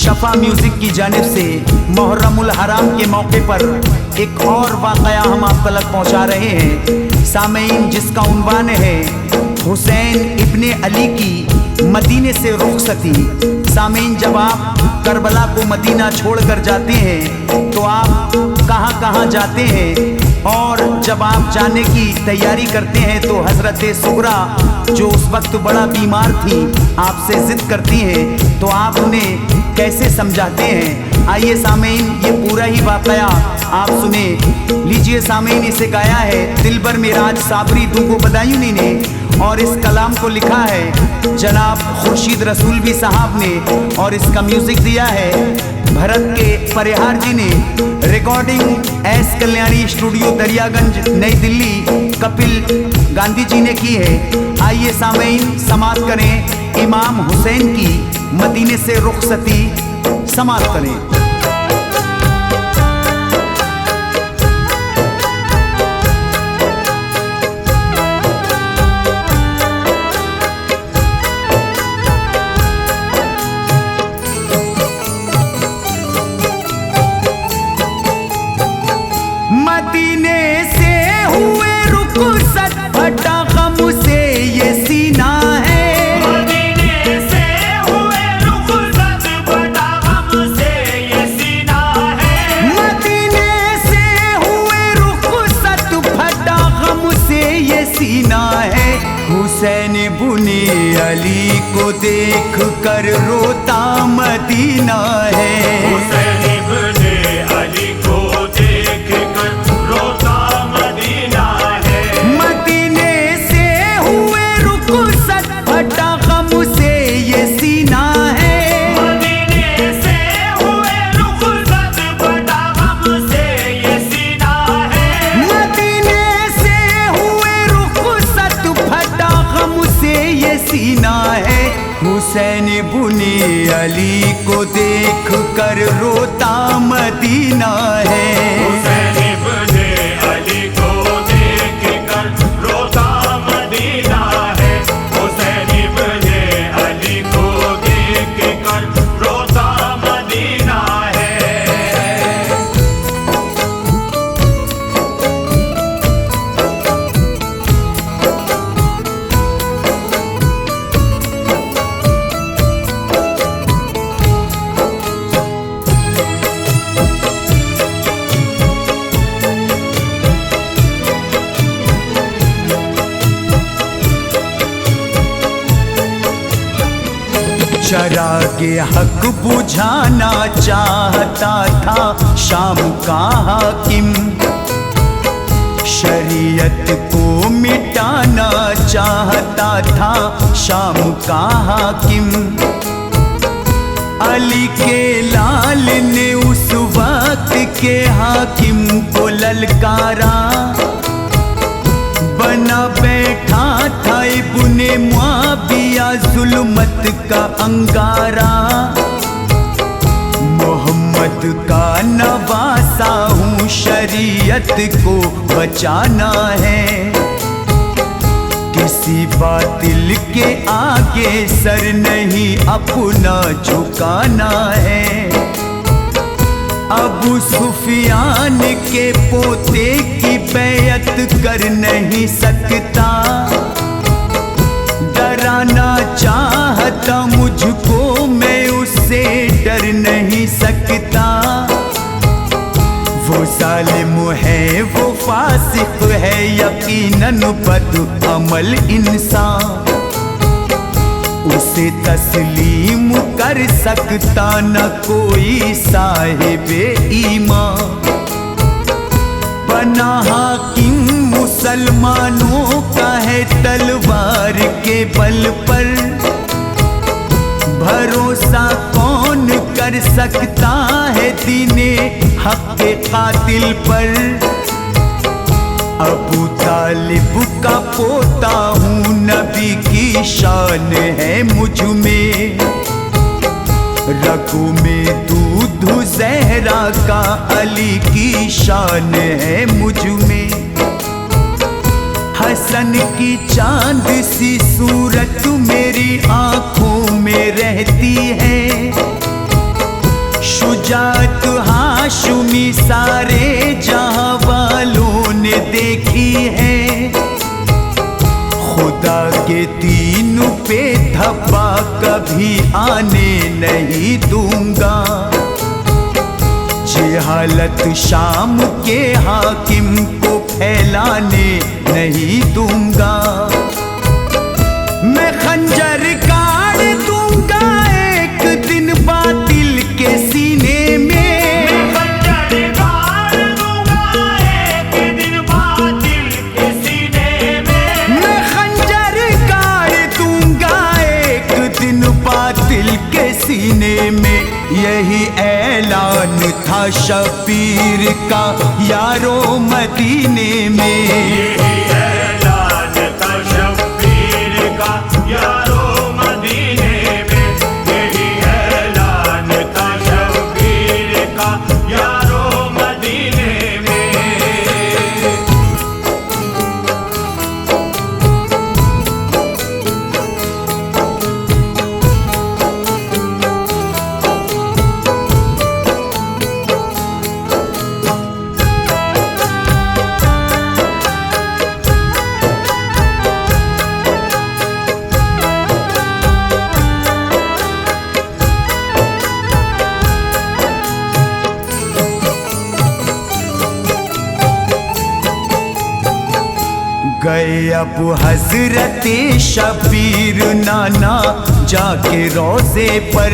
शफा music की जानिब से मुहर्रमुल हराम के मौके पर एक और वाक़या हम आप तक पहुंचा रहे हैं सामीन, जिसका उन्वान है हुसैन इब्ने अली की मदीने से रुखसती। सामीन, जब आप करबला को मदीना छोड़कर जाते हैं तो आप कहाँ कहाँ जाते हैं, और जब आप जाने की तैयारी करते हैं तो हज़रत सुगरा जो उस वक्त बड़ा बीमार थी आपसे ज़िद करती हैं, तो आप उन्हें कैसे समझाते हैं? आइए सामीन, ये पूरा ही वाक़या आप सुने लीजिए। सामीन, इसे गाया है दिलबर मिराज साबरी दूंगो बदायूनी ने, और इस कलाम को लिखा है जनाब खुर्शीद रसूलवी साहब ने, और इसका म्यूज़िक दिया है भरत के परिहार जी ने। Recording S Kalyani studio Daryaganj नई दिल्ली कपिल गांधी जी ने की है। आइए सामीन, समाअत करें इमाम हुसैन की मदीने से रुखसती, समाअत करें। मदीने से हुए रुखसत फटा गम से ये सीना है, मदीने से हुए रुखसत फटा गम से ये सीना है, मदीने से हुए रुखसत फटा गम से ये सीना है। हुसैन बुने अली को देख कर रोता मदीना है, हुसैन इब्ने अली को देख कर रोता मदीना है। मदीने से हुए रुखसत फटा गम से ये सीना है, मदीने से हुए रुखसत फटा गम से ये सीना है, मदीने से हुए रुखसत फटा गम से ये सीना है। हुसैन बुने अली को देख कर रोता मदीना है, हुसैन इब्ने अली को देख कर रोता मदीना है, हुसैन इब्ने अली को देख कर रोता मदीना है। चरागे हक बुझाना चाहता था शाम का हाकिम, शरीयत को मिटाना चाहता था शाम का हाकिम। अली के लाल ने उस वक्त के हाकिम को ललकारा, बना बैठा था इब्ने मुआविया जुल्मत का अंगारा। मोहम्मद का नवासा हूँ, शरीयत को बचाना है, किसी बातिल के आगे सर नहीं अपना झुकाना है। अबू सुफियान के पोते की बैयत कर नहीं सकता, डराना चाहता मुझको मैं उससे डर नहीं सकता। वो जालिम है वो फासिक है यकीनन बद अमल इंसान, उसे तस्लीम कर सकता न कोई साहिबे ईमान। बना हाकिम मुसलमानों का है तलवार के बल पर, भरोसा कौन कर सकता है दीने हक के कातिल पर। अबू तालिब का पोता हूँ, नबी की शान है मुझ में, रगों में दूध ज़हरा का अली की शान है मुझ में। हसन की चांद सी सूरत मेरी आंखों में रहती है, सारे जहां वालों ने देखी है। खुदा के दीन पे धब्बा कभी आने नहीं दूंगा। जहालत शाम के हाकिम को फैलाने नहीं दूंगा। मैं खंजर गाड़ दूंगा एक दिन बातिल के सीने में। मैं खंजर गाड़ दूंगा एक दिन बातिल के सीने में। मैं खंजर गाड़ दूंगा एक दिन बातिल के सीने में। यही ऐलान था शबीर का यारो मदीने में। यही ऐलान था शब्बीर का यारो मदीने में। यही ऐलान था शब्बीर का यारो मदीने में। गए अब हजरत शबीर नाना जाके रोजे पर।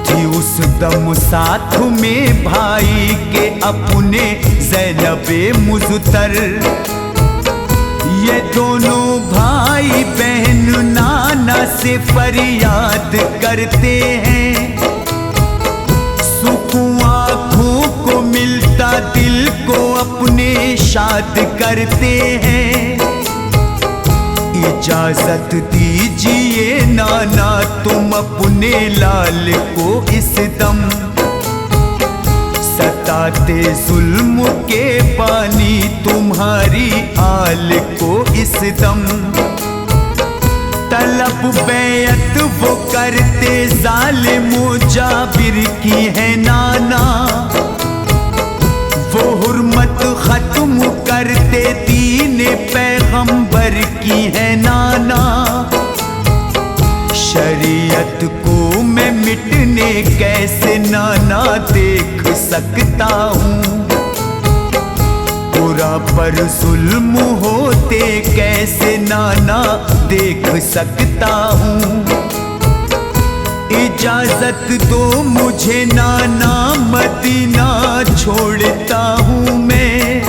थी उस दम साथ में भाई के अपने ज़ैनबे मुज़तर। ये दोनों भाई बहन नाना से फरियाद करते हैं। सुकून आँखों को मिलता दिल को अपने शाद करते हैं। इजाजत दीजिए नाना तुम अपने लाल को इस दम। सताते जुल्म के पानी तुम्हारी आल को इस दम। तलब बैयत वो करते जालिमो जाबिर की है नाना। वो हुर्मत खत्म करते दीन पैगंबर की है नाना। शरीयत को मैं मिटने कैसे नाना देख सकता हूँ। बुरा पर जुल्म होते कैसे नाना देख सकता हूँ। इजाजत दो मुझे नाना मदीना छोड़ता हूँ मैं।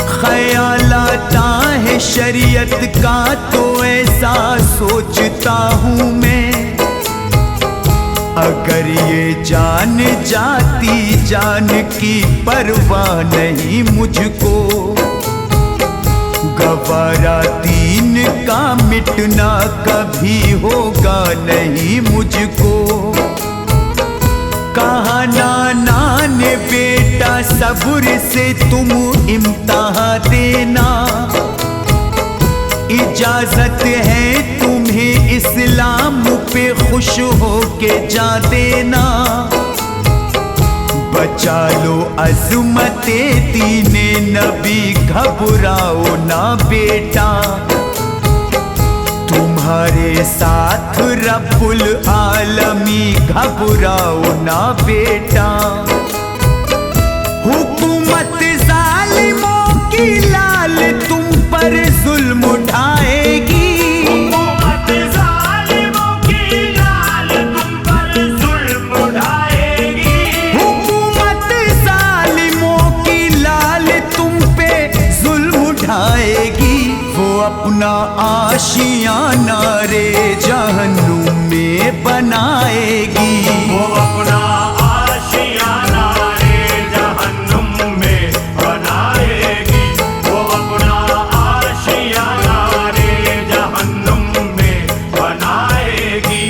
ख्याल आता है शरीयत का तो ऐसा सोचता हूँ मैं। अगर ये जान जाती जान की परवाह नहीं मुझको। गवारा दीन का मिटना कभी होगा नहीं मुझको। कहा नाना ने बेटा सब्र से तुम इम्तिहान देना। इजाजत है तुम्हें इस्लाम पे खुश हो के जा देना। बचा लो अज़मते दीने नबी घबराओ ना बेटा। तुम्हारे साथ रब्बुल आलमी घबराओ ना बेटा। हुकूमत जालिमों की लाल तुम पर जुल्म उठाएगी। हुकूमत जालिमों की लाल तुम पर जुल्म उठाएगी। हुकूमत जालिमों की लाल तुम पे जुल्म उठाएगी। वो अपना आशियाना रे जहन्नुम में बनाएगी। वो अपना आशियाना रे जहन्नुम में बनाएगी। वो अपना आशियाना रे जहन्नुम में बनाएगी।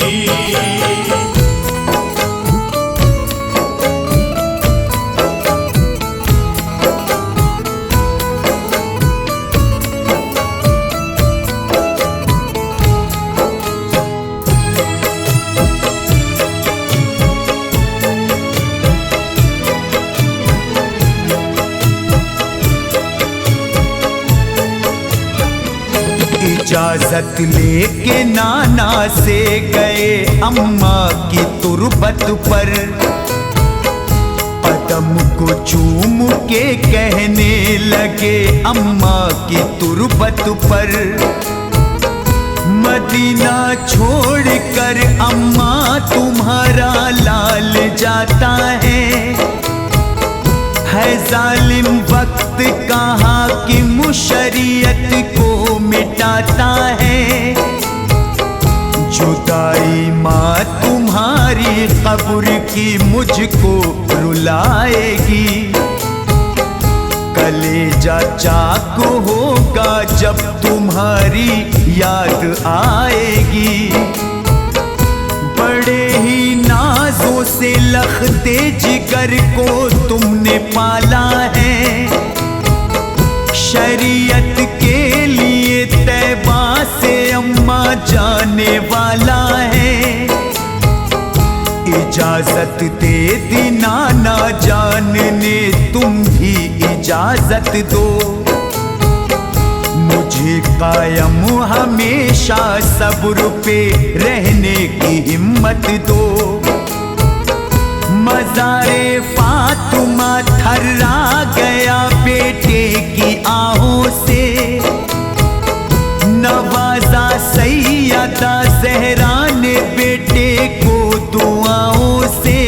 इजाजत लेके नाना से गए अम्मा की तुरबत पर, कदम को चूम के कहने लगे अम्मा की तुरबत पर, मदीना छोड़कर अम्मा तुम्हारा लाल जाता है जालिम वक्त कहाँ की मुशरियत को मिटाता है। जुदाई माँ तुम्हारी कब्र की मुझको रुलाएगी, कलेजा चाक होगा जब तुम्हारी याद आएगी। बड़े ही नाजों से लखते जिगर को तुमने पाला है, शरीयत के लिए तैबा से अम्मा जाने वाला है। इजाजत दे दी नाना जान ने, तुम भी इजाजत दो, मुझे कायम हमेशा सब्र पे रहने की हिम्मत दो। मज़ारे फातिमा थर्रा गया बेटे की आहों से, नवाजा सैयदा ज़हरा ने बेटे को दुआओं से।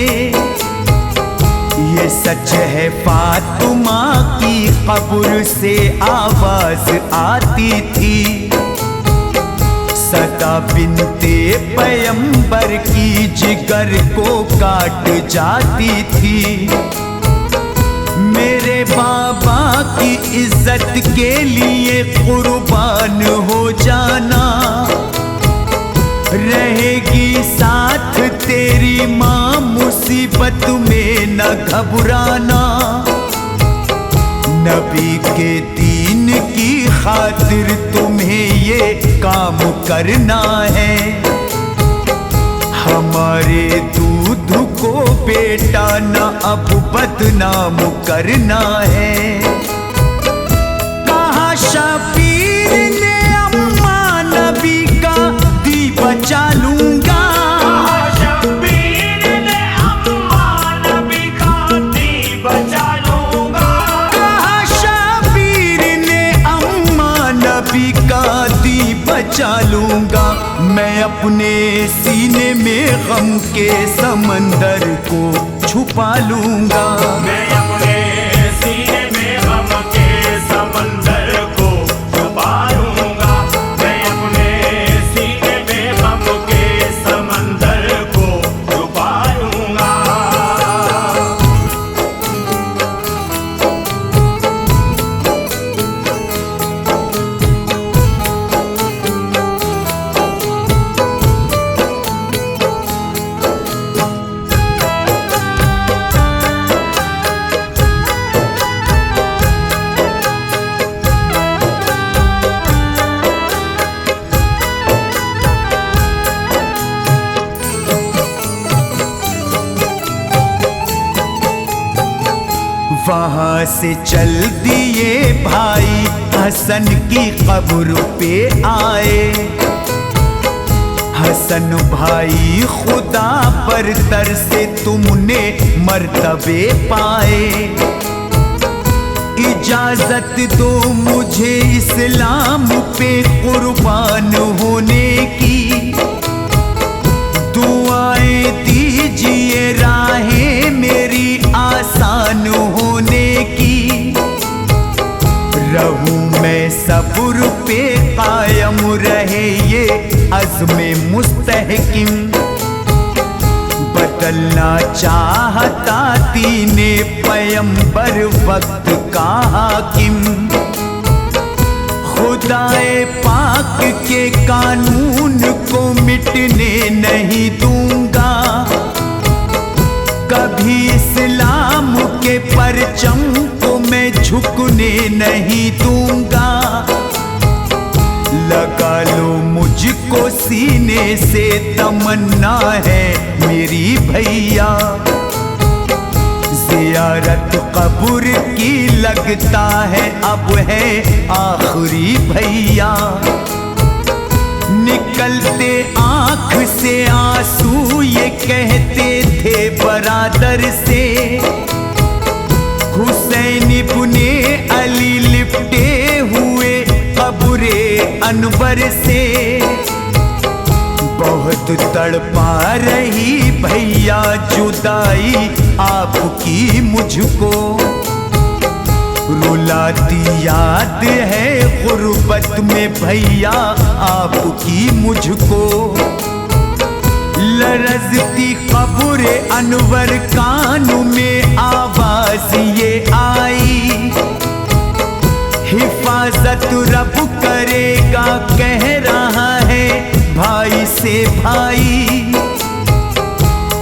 ये सच है फातिमा की कब्र से आवाज आती थी, सदा बिनते पैगंबर की जिगर को काट जाती थी। मेरे बाबा की इज्जत के लिए कुर्बान हो जाना, रहेगी साथ तेरी माँ मुसीबत में न घबराना। नबी के दीन की खातिर तुम्हें ये काम करना है, हमारे दूध को बेटा न अब बदनाम करना है। कहा शबीर ने अम्मा नबी का दी बचा लूंगा, शबीर ने अम्मा नबी का दी बचा लूंगा, कहा शबीर ने अम्मा नबी का दी बचा लूंगा। मैं अपने सीने में गम के समंदर को छुपा लूंगा, मैं अपने सीने में गम के समंदर को छुपा लूंगा, मैं अपने सीने में गम के समंदर को छुपा लूंगा। वहां से चल दिए भाई हसन की कब्र पे आए। हसन भाई खुदा पर तरसे तुमने मर्तबे पाए, इजाजत दो मुझे इस्लाम पे कुर्बान होने की। दुआएं दीजिए राहें मेरी आसान होने की। रहूं मैं सब्र पे कायम रहे ये अज़्मे मुस्तहकिम। बदलना चाहता दीने पैगंबर वक्त का हाकिम। खुदाए पाक के कानून को मिटने नहीं दूंगा। कभी इस्लाम के परचम को मैं झुकने नहीं दूंगा। लगा लो मुझको सीने से तमन्ना है मेरी भैया। ज़ियारत कब्र की लगता है अब है आखिरी भैया। निकलते आंख से आंसू ये कहते थे बरादर से, हुसैन इब्ने अली लिपटे हुए कब्रे अनवर से। बहुत तड़पा रही भैया जुदाई आपकी मुझको, रुलाती याद है गुर्बत में भैया आपकी मुझको। लरजती कब्र अनवर कानों में आवाज ये आई, हिफाजत रब करेगा कह रहा है भाई से भाई।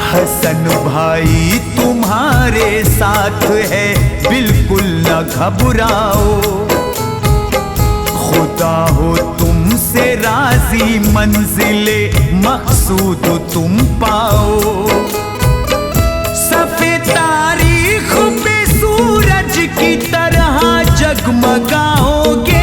हसन भाई तुम्हारे साथ है बिल्कुल न घबराओ, खुदा हो तुमसे राजी मंजिले मकसूद तुम पाओ। सफेद तारीख पे सूरज की तरह जगमगाओगे,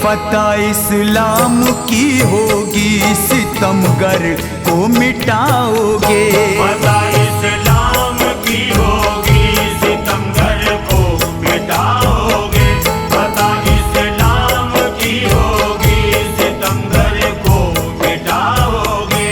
फतह इस्लाम की होगी सितमगर को मिटाओगे। फतह इस्लाम की होगी सितमगर को मिटाओगे। फतह इस्लाम की होगी सितमगर को मिटाओगे।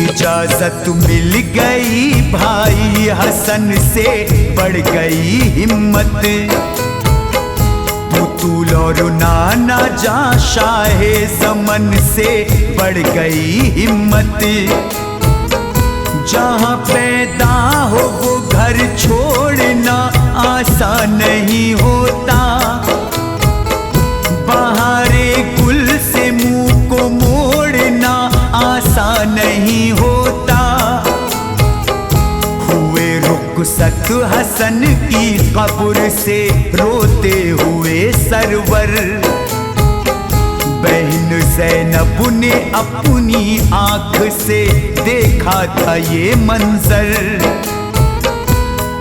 इजाजत मिल गई भाई हसन से बढ़ गई हिम्मत, पुतुल और नाना जा शाहे ज़मन से बढ़ गई हिम्मत। जहाँ पैदा हो वो घर छोड़ना आसान नहीं होता, बहारे गुल से मुंह को मोड़ना आसान नहीं होता। हुए रुखसत हसन की कब्र से रोते हुए सरवर, बहन ज़ैनब ने अपनी आंख से देखा था ये मंजर।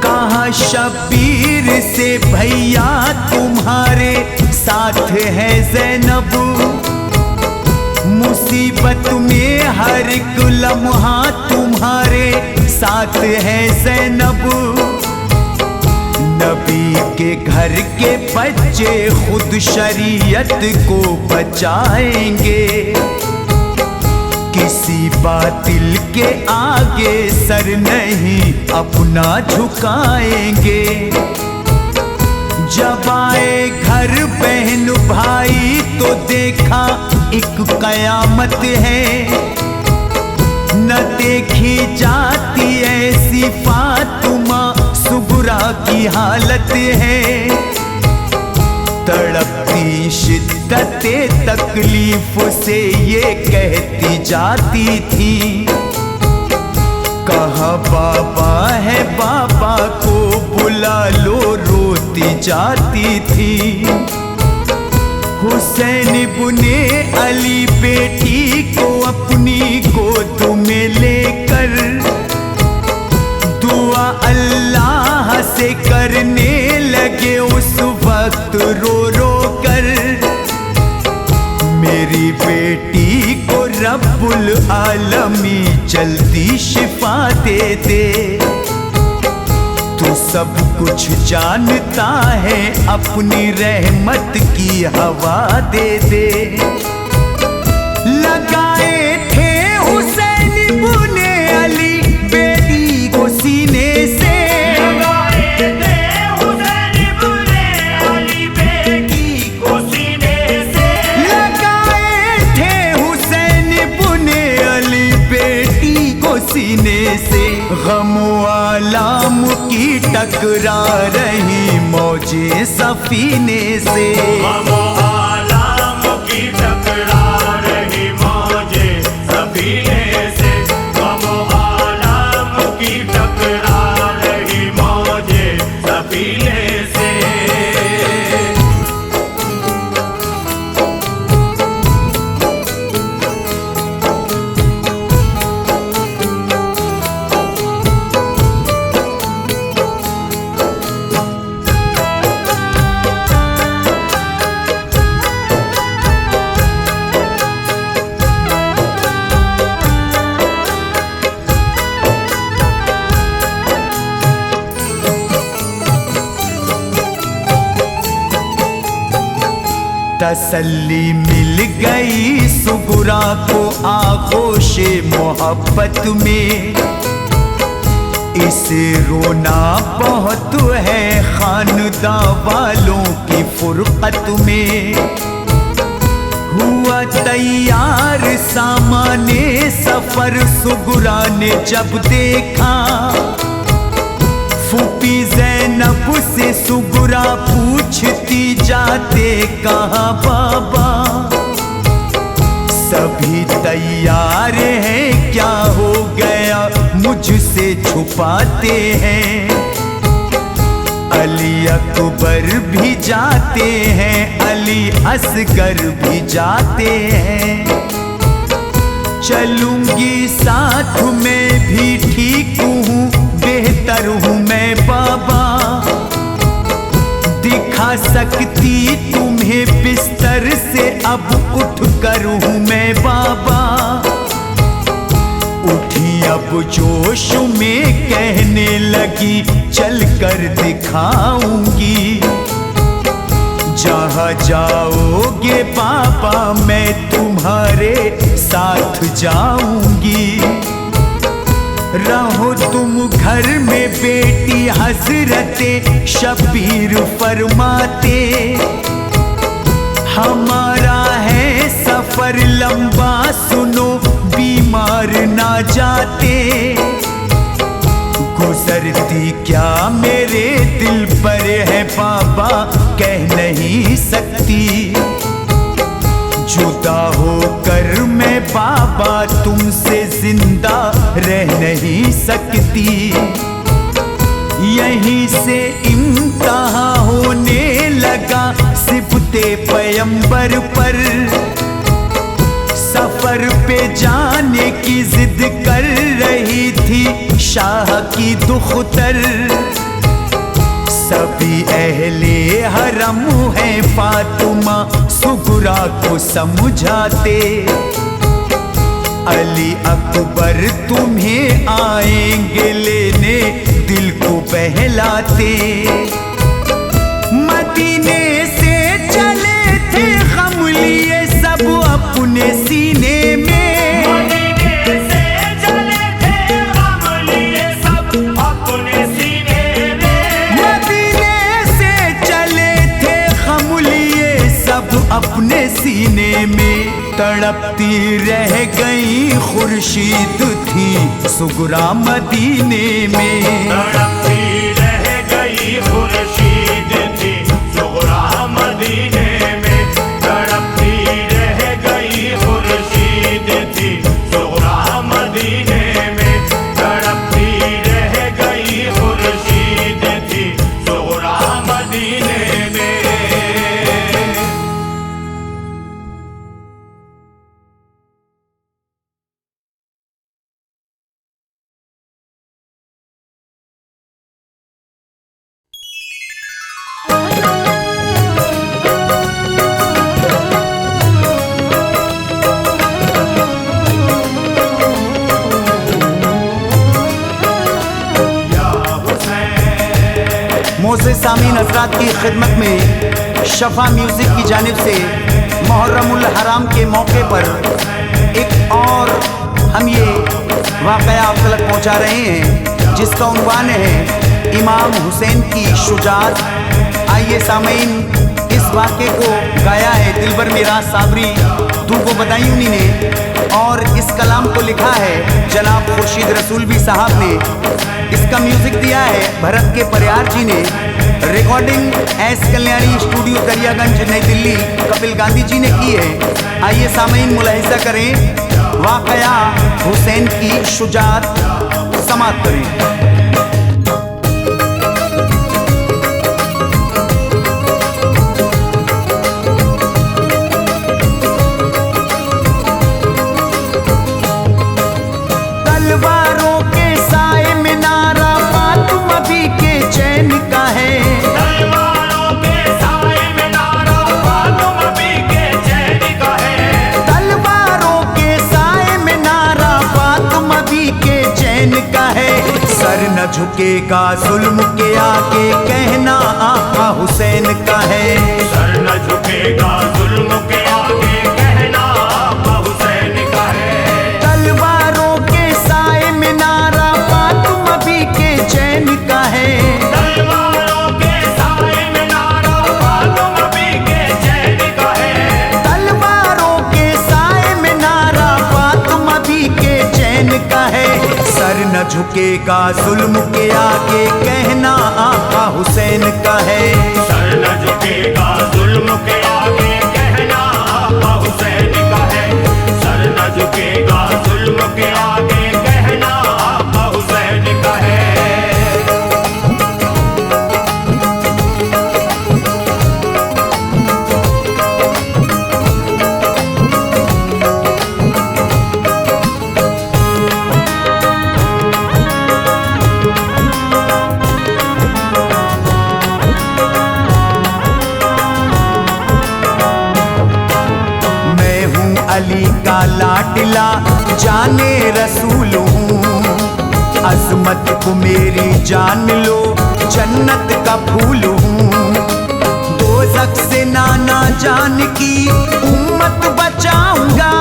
कहा शबीर से भैया तुम्हारे साथ है ज़ैनब, मुसीबत में हर एक लम्हा तुम्हारे साथ है ज़ैनब। नबी के घर के बच्चे खुद शरीयत को बचाएंगे, किसी बातिल के आगे सर नहीं अपना झुकाएंगे। जब आए घर बहन भाई तो देखा एक कयामत है, न देखी जाती ऐसी फातिमा सुगरा की हालत है। तड़पती शिद्दते तकलीफ से ये कहती जाती थी, कहा बाबा है बाबा को बुला लो, रोती जाती थी। हुसैन इब्ने अली बेटी को अपनी गोद में लेकर दुआ अल्लाह से करने लगे उस वक्त रो रो कर। मेरी बेटी को रब्बुल आलमी जल्दी शिफा दे दे, तू सब कुछ जानता है अपनी रहमत की हवा दे दे। लगाए थे हुसैन इब्ने अली बेटी को सीने से, लगाए थे हुसैन इब्ने अली बेटी को सीने से, लगाए थे हुसैन इब्ने अली बेटी को सीने से। गम आलाम की टकरा रही मौजें सफीने से। गमो आलम की टकरा रही मौजे सफीने से। गमो आलम की टकरा रही मौजे सफीने से। तसल्ली मिल गई सुगुरा को आगोशे मोहब्बत में। इसे रोना बहुत है खानदा वालों की फुरकत में। हुआ तैयार सामाने सफर सुगुरा ने जब देखा। फूफी ज़ैनब से सुगुरा पूछती जाते कहाँ बाबा। सभी तैयार हैं क्या हो गया मुझसे छुपाते हैं। अली अकबर भी जाते हैं अली असगर भी जाते हैं। चलूंगी साथ में भी ठीक हूँ बेहतर हूँ मैं बाबा। दिखा सकती तुम्हें बिस्तर से अब उठ कर हूँ मैं बाबा। उठी अब जोश में कहने लगी चल कर दिखाऊंगी। जहाँ जाओगे बाबा मैं तुम्हारे साथ जाऊंगी। रहो तुम घर में बेटी हजरते शबीर फरमाते। हमारा है सफर लंबा सुनो बीमार ना जाते। गुजरती क्या मेरे दिल पर है बाबा कह नहीं सकती। जुदा होकर मैं बाबा तुमसे जिंदा रह नहीं सकती। यहीं से इम्तिहा होने लगा सिबते पैगंबर पर। सफर पे जाने की जिद कर रही थी शाह की दुख्तर। सभी अहले हरम है फातिमा सुगरा को समझाते। अली अकबर तुम्हें आएंगे लेने दिल को बहलाते। मदीने से चले थे गम लिए सब अपने सीने में। मदीने से चले थे गम लिए सब अपने सीने में। मदीने से चले थे गम लिए सब अपने सीने में। तड़पती रह गई खुर्शीद थी सुगरा मदीने में। तड़पती रह गई खुर्शीद थी सुगरा मदीने में। तड़पती रह गई खुर्शीद थी सुगरा मदीने में। तड़पती रह गई खुर्शीद थी सुगरा मदीने में। मोज़े सामीन हज़रात की खिदमत में शफा म्यूज़िक की जानिब से मुहर्रमुल हराम के मौके पर एक और हम ये वाक़या आप तक पहुँचा रहे हैं जिसका उन्वान है इमाम हुसैन की शुजाअत। आइए सामीन इस वाक़े को गाया है दिलबर मिराज साबरी, दूँ को बताई उन्हीं ने। और इस कलाम को लिखा है जनाब खुर्शीद रसूलवी साहब ने। इसका म्यूजिक दिया है भरत के परियार जी ने। Recording S Kalyani studio Daryaganj नई दिल्ली कपिल गांधी जी ने की है। आइए सामईन मुलाहिजा करें, वाकया हुसैन की शुजाअत समाअत करें। सर न झुकेगा जुल्म के आगे, कहना आका हुसैन का है। सर न झुकेगा जुल्म के आगे, कहना आका हुसैन का है। तलवारों के साए में नारा फातिमा भी के चैन का है। तलवारों के साए में नारा फातिमा भी के चैन का है। तलवारों के साए में नारा फातिमा भी के चैन का है। सर न झुकेगा जुल्म के आगे, कहना आका हुसैन का है। सर न झुकेगा जुल्म के आगे, कहना आका हुसैन का है। सर न झुकेगा जुल्म के आगे, कहना आका हुसैन का है। अली का लाडला जाने रसूल हूँ। अजमत को मेरी जान लो, जन्नत का फूल हूँ। दोज़ख से नाना जान की उम्मत बचाऊंगा।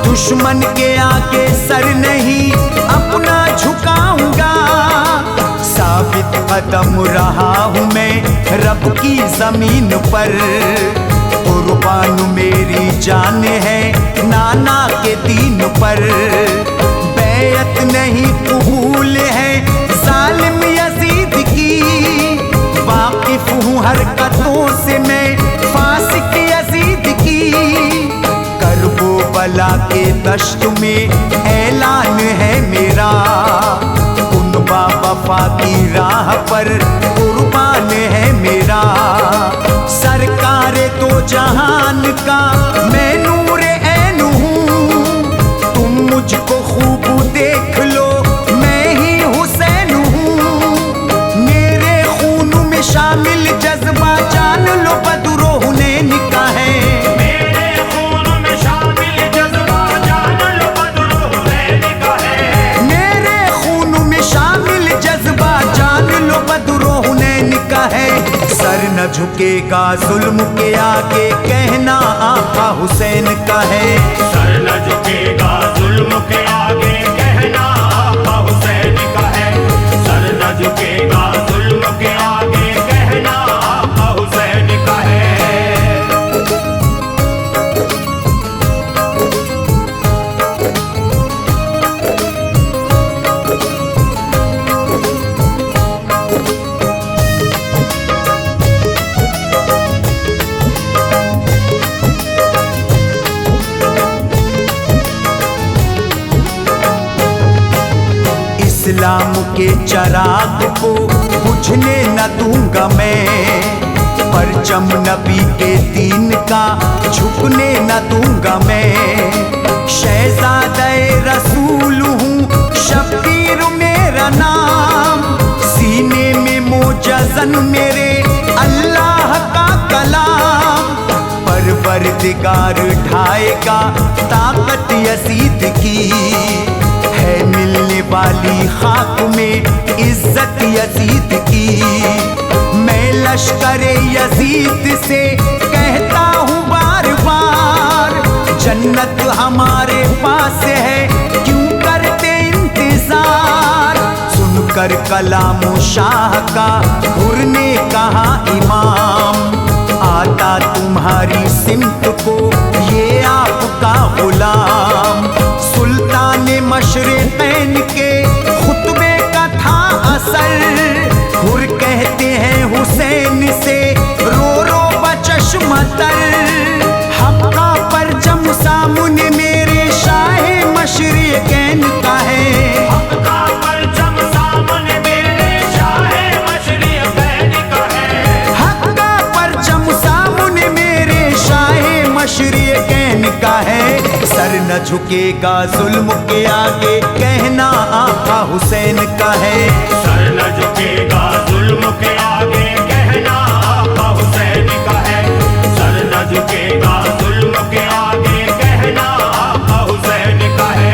दुश्मन के आगे सर नहीं अपना झुकाऊंगा। साबित कदम रहा हूँ मैं रब की जमीन पर। कुर्बान मेरी जान है नाना के दीन पर। बैयत नहीं कबूल है जालिम यजीद की। वाकिफ हूँ हरकतों से मैं फासिक यजीद की। करबो बला के दश्त में ऐलान है मेरा। कुनबा वफा की राह पर कुर्बान है मेरा। सरकारे तो जहान का मैं नूरे ऐन हूँ। तुम मुझको खूब देख लो, मैं ही हुसैन हूँ। मेरे खून में शामिल जज्बा जान लो बदरो हुनैन का है। मेरे खून में शामिल जज्बा जान लो बदरो हुनैन का है। मेरे खून में शामिल जज्बा जान लो बदरो हुनैन का है। सर न झुकेगा जुल्म के आगे, कहना आका हुसैन का है। सर न झुकेगा जुल्म के आगे, कहना आका हुसैन का है। सर न झुकेगा जुल्म के आगे, कहना आका हुसैन का है। इस्लाम के चराग को बुझने न दूंगा मैं। परचम नबी के दीन का झुकने न दूंगा मैं। शहजादे रसूल हूँ, शब्बीर मेरा नाम। सीने में मोजज़न मेरे अल्लाह का कलाम। परवरदिगार ढाएगा ताकत यजीद की। है मिलने वाली खाक में इज्जत यजीद की। मैं लश्करे यजीद से कहता हूँ बार बार। जन्नत हमारे पास है, क्यों करते इंतजार। सुनकर कलामो शाह का हुर ने कहा इमाम। आता तुम्हारी सिमत को ये आपका गुलाम। हैं हुसैन से रो रो बचश्म तर। हक्का परचम सामने मेरे शाहे मशरिकैन का है। हक्का परचम सामने मेरे शाहे मशरिकैन का है। हक्का परचम सामने मेरे शाहे मशरिकैन का है। सर न झुकेगा जुल्म के आगे कहना आका हुसैन का है। सर न झुकेगा जुल्म के आगे कहना आका हुसैन का है। सर न झुकेगा जुल्म के आगे कहना आका हुसैन का है।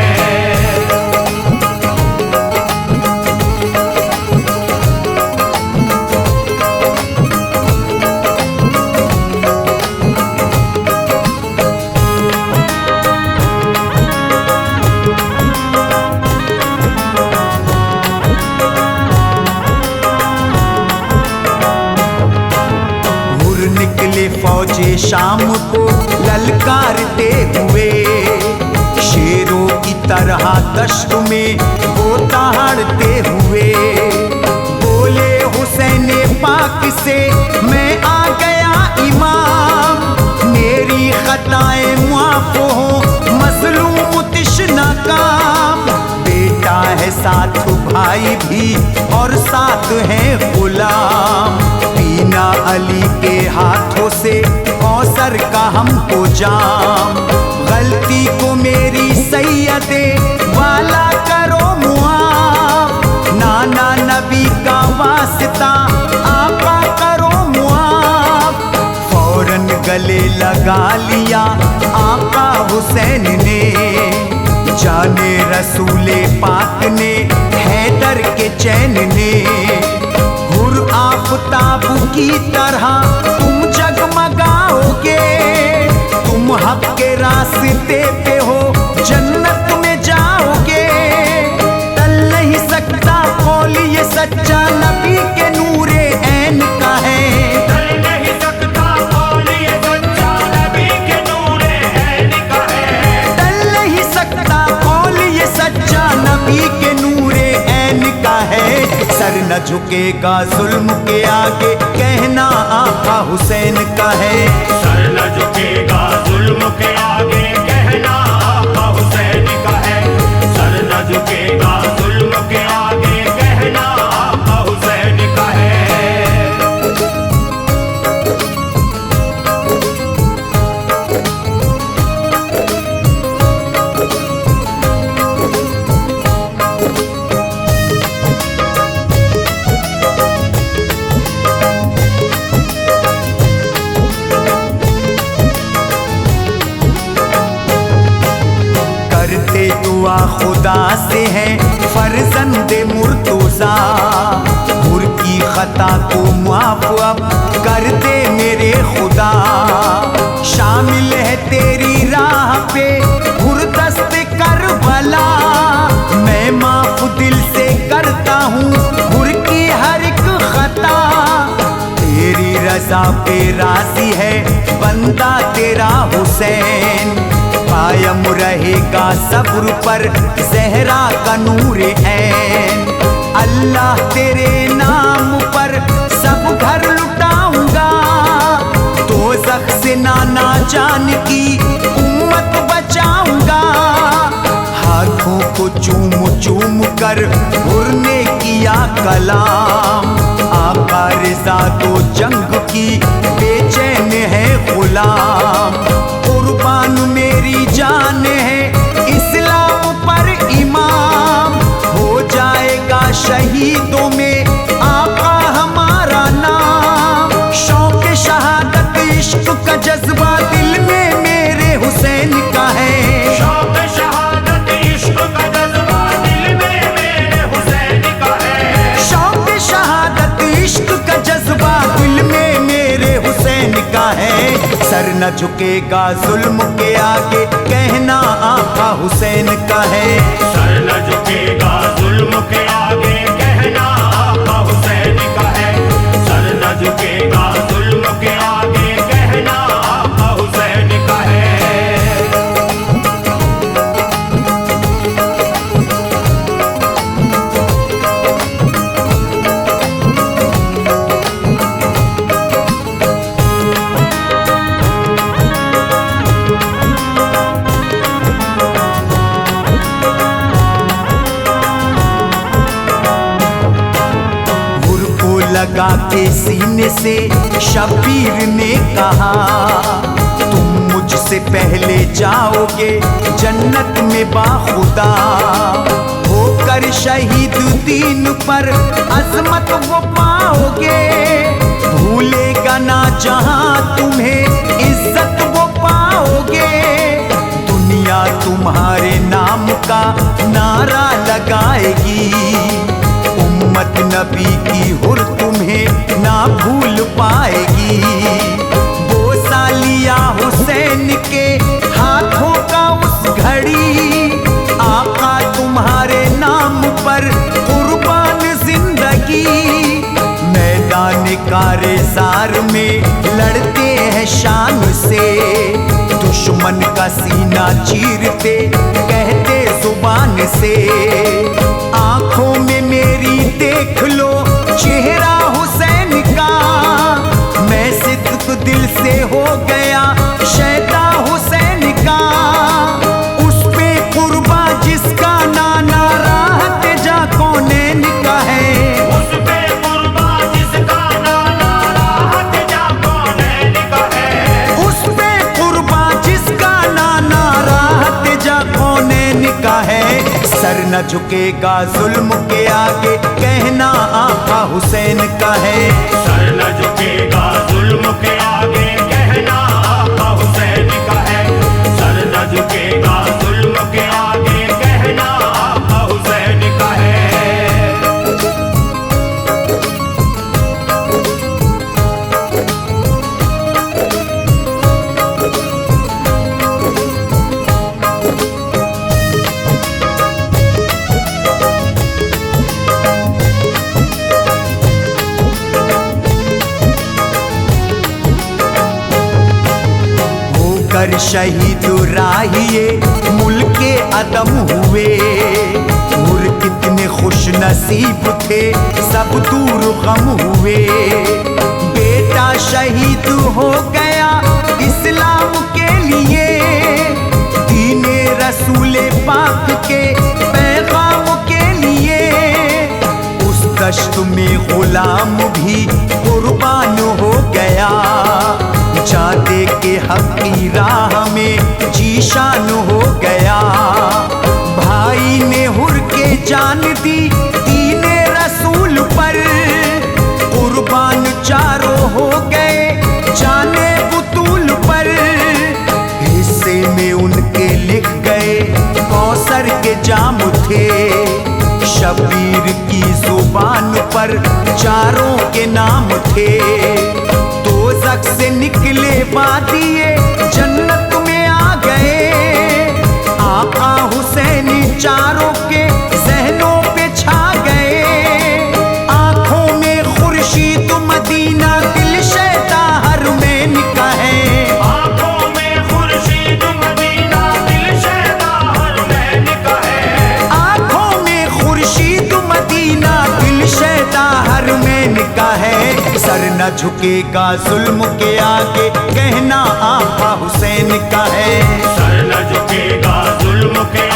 निकले फौजे शाम को ललकारते हुए, शेरों की तरह दश्त में गोताड़ते हुए। बोले हुसैन पाक से मैं आ गया इमाम, मेरी खताएं माफ हो मजलूम तिश्ना काम। बेटा है साथ भाई भी और साथ है गुलाम, पीना अली के हाथों से कौसर का हमको जाम। गलती को मेरी सैयदे वाला करो मुआफ, नाना नबी का वास्ता आपा करो मुआफ। फौरन गले लगा लिया आका हुसैन ने, जाने रसूले पाक ने हैदर के चैन ने। आफताब की तरह तुम जगमगाओगे, तुम हक के रास्ते पे हो जन्नत में जाओगे। टल नहीं सकता कौल ये सच्चा नबी के नूरे ऐन का है। टल नहीं सकता कौल ये सच्चा नबी के नूरे ऐन का है। टल नहीं सकता कौल ये सच्चा नबी के नूरे ऐन का है। सर न झुकेगा जुल्म के आगे कहना आका हुसैन का है। सर न झुकेगा जुल्म के आगे कहना आका हुसैन का है। सर न झुकेगा जुल्म के आगे कहना आका हुसैन का है। दुआ खुदा से है फर्जंद मुर्तुज़ा, हुर की खता को माफ अब कर दे मेरे खुदा। शामिल है तेरी राह पे हुरदस्त करबला, मैं माफ दिल से करता हूँ हुर की हर एक खता। तेरी रजा पे राजी है बंदा तेरा हुसैन, कायम रहेगा सब्र पर ज़हरा का नूर ऐन। अल्लाह तेरे नाम पर सब घर लुटाऊंगा, दोज़ख से नाना जान की उम्मत बचाऊंगा। हाथों को चूम चूम कर हुर ने किया कलाम, आका रिज़ा तो जंग की बेचैन है गुलाम। कुर्बान मेरी जान है इस्लाम पर इमाम, हो जाएगा शहीदों में आका हमारा नाम। शौक शहादत इश्क का जज्बा दिल में मेरे हुसैन का है। शौक शहादत इश्क का जज्बा दिल में मेरे हुसैन का है। शौक शहादत इश्क का जज्बा दिल में मेरे हुसैन का है। सर न झुकेगा जुल्म के आगे कहना आका हुसैन का है। सर न झुकेगा जुल्म के आगे कहना आका हुसैन का है। सर न झुकेगा जुल्म के आगे कहना आका हुसैन का है। के सीने से शब्बीर ने कहा, तुम मुझसे पहले जाओगे जन्नत में बाखुदा। होकर शहीद दीन पर अजमत वो पाओगे, भूलेगा ना जहां तुम्हें इज्जत वो पाओगे। दुनिया तुम्हारे नाम का नारा लगाएगी, उम्मत नबी की हुर तुम्हें ना भूल पाएगी। बोसा लिया हुसैन के हाथों का उस घड़ी, आका तुम्हारे नाम पर कुर्बान जिंदगी। मैदान कारेज़ार में लड़ते हैं शान से, दुश्मन का सीना चीरते कहते जुबान से। आंखों में मेरी देख लो चेहरा हुसैन का, मैं सिद्क दिल से हो गया शैदा हुसैन का। उस पे कुर्बा जिसका नाना राहत जा कौनैन का है, उस पे कुर्बा जिसका नाना राहत जा कौनैन का है। उस पे कुर्बा जिसका नाना राहत जा कौनैन का है। सर न झुकेगा जुल्म के आगे, कहना आका हुसैन का है। सर न झुकेगा जुल्म के आगे, कहना आका हुसैन का है। सर न झुकेगा जुल्म के आगे, कहना आका हुसैन का है। कर शहीद राहिए मुल्के अदम हुए, और कितने खुश नसीब थे सब दूर गम हुए। बेटा शहीद हो गया इस्लाम के लिए, दीने रसूले पाक के पैगाम के लिए। उस दश्त में गुलाम भी कुर्बान हो गया, जाते के हक की राह में जीशान हो गया। भाई ने हुर के जान दी दीने रसूल पर, कुर्बान चारों हो गए जाने बुतूल पर। हिस्से में उनके लिख गए कौसर के जाम थे, शब्बीर की जुबान पर चारों के नाम थे। दोज़ख से निकले वादिए जन्नत में आ गए, आका हुसैनी चारों के ज़हनों पे छा गए। आंखों में खुर्शीद मदीना दिल शैदा हरमैन का है। आंखों में खुर्शीद मदीना दिल शैदा हरमैन का है। आंखों में खुर्शीद मदीना दिल शैदा हरमैन का है। सर न झुकेगा जुल्म के आगे, कहना आका हुसैन का है। सर न झुकेगा जुल्म के